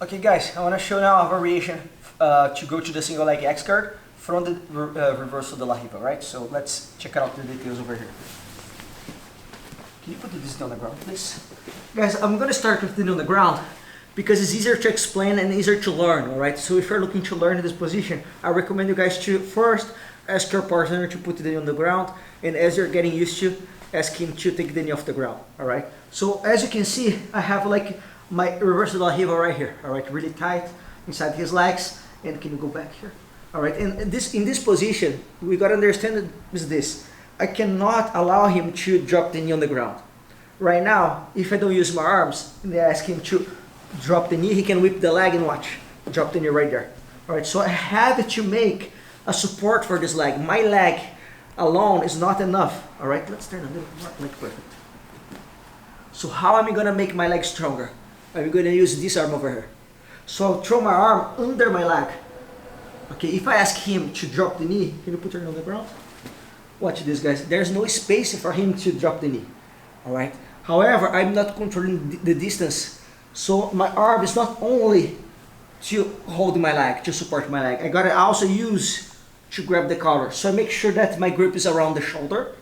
Okay guys, I want to show now a variation to go to the single leg X guard from the reversal de la Riva, right? So let's check out the details over here. Can you put this on the ground, please? Guys, I'm going to start with it on the ground because it's easier to explain and easier to learn, alright? So if you're looking to learn in this position, I recommend you guys to first ask your partner to put it on the ground, and as you're getting used to, ask him to take the knee off the ground, alright? So as you can see, I have like my reversal de la Riva right here, alright? Really tight inside his legs, and can you go back here? Alright, and in this position, we gotta understand is this. I cannot allow him to drop the knee on the ground. Right now, if I don't use my arms, and I ask him to drop the knee, he can whip the leg and watch. Drop the knee right there. Alright, so I have to make a support for this leg. My leg alone is not enough. Alright, let's turn a little more, like perfect. So how am I gonna make my leg stronger? I'm gonna use this arm over here. So I'll throw my arm under my leg. Okay, if I ask him to drop the knee, can you put her on the ground? Watch this, guys. There's no space for him to drop the knee. Alright? However, I'm not controlling the distance. So my arm is not only to hold my leg, to support my leg. I gotta also use to grab the collar. So I make sure that my grip is around the shoulder,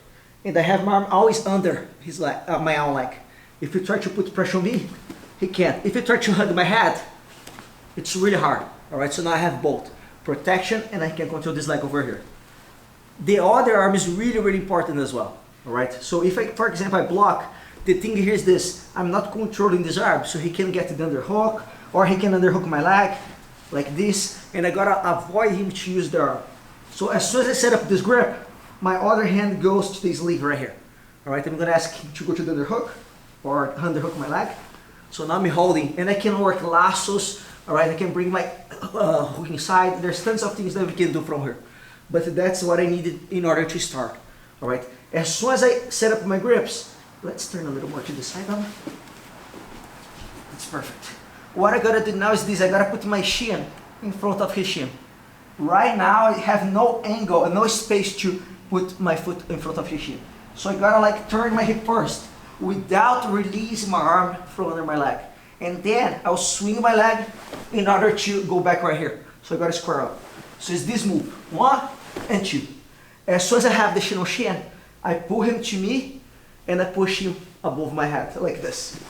and I have my arm always under his leg, my own leg. If you try to put pressure on me, he can't. If you try to hug my head, it's really hard. Alright, so now I have both protection and I can control this leg over here. The other arm is really, really important as well. Alright, so if I, for example, I block, the thing here is this, I'm not controlling this arm, so he can get the underhook, or he can underhook my leg, like this, and I gotta avoid him to use the arm. So as soon as I set up this grip, my other hand goes to this sleeve right here. Alright, I'm gonna ask him to go to the underhook, or underhook my leg. So now I'm holding, and I can work lassos, alright, I can bring my hook inside. There's tons of things that we can do from here. But that's what I needed in order to start, alright. As soon as I set up my grips, let's turn a little more to the side on. That's perfect. What I gotta do now is this, I gotta put my shin in front of his shin. Right now I have no angle and no space to put my foot in front of his shin. So I gotta like turn my hip first, without releasing my arm from under my leg. And then I'll swing my leg in order to go back right here. So I gotta square up. So it's this move, 1 and 2. As soon as I have the shin on shin, I pull him to me and I push him above my head, like this.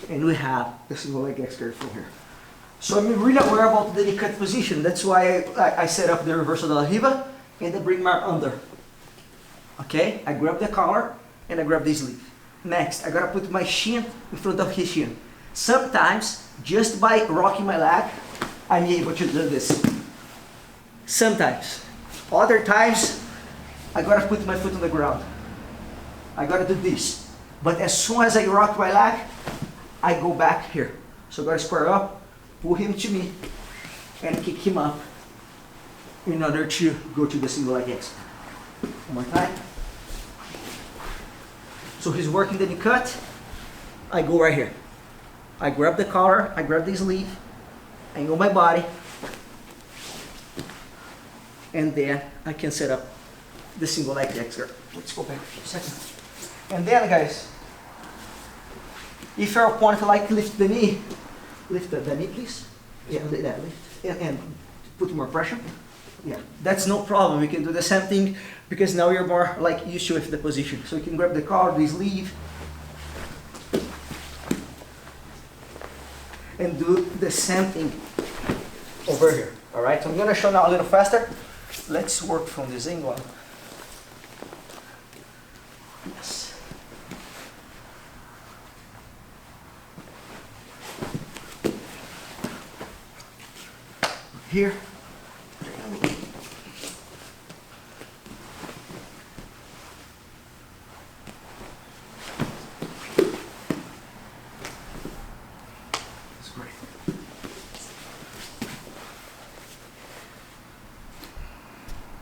And we have the single leg X guard from here. So I'm really aware about the knee cut position. That's why I set up the reversal de la Riva and I bring my arm under. Okay, I grab the collar and I grab the sleeve. Next, I gotta put my shin in front of his shin. Sometimes, just by rocking my leg, I'm able to do this. Sometimes. Other times, I gotta put my foot on the ground. I gotta do this. But as soon as I rock my leg, I go back here. So I gotta square up, pull him to me, and kick him up in order to go to the single leg X. One more time. So he's working the knee cut, I go right here. I grab the collar, I grab the sleeve, angle my body, and then I can set up the single leg X guard. Let's go back for a second. And then guys, if your opponent like lift the knee, lift the knee please. Yeah, lift. And put more pressure. Yeah, that's no problem. We can do the same thing because now you're more like used to with the position. So you can grab the collar, the sleeve, and do the same thing over here. Alright, so I'm gonna show now a little faster. Let's work from this angle. Yes. Here.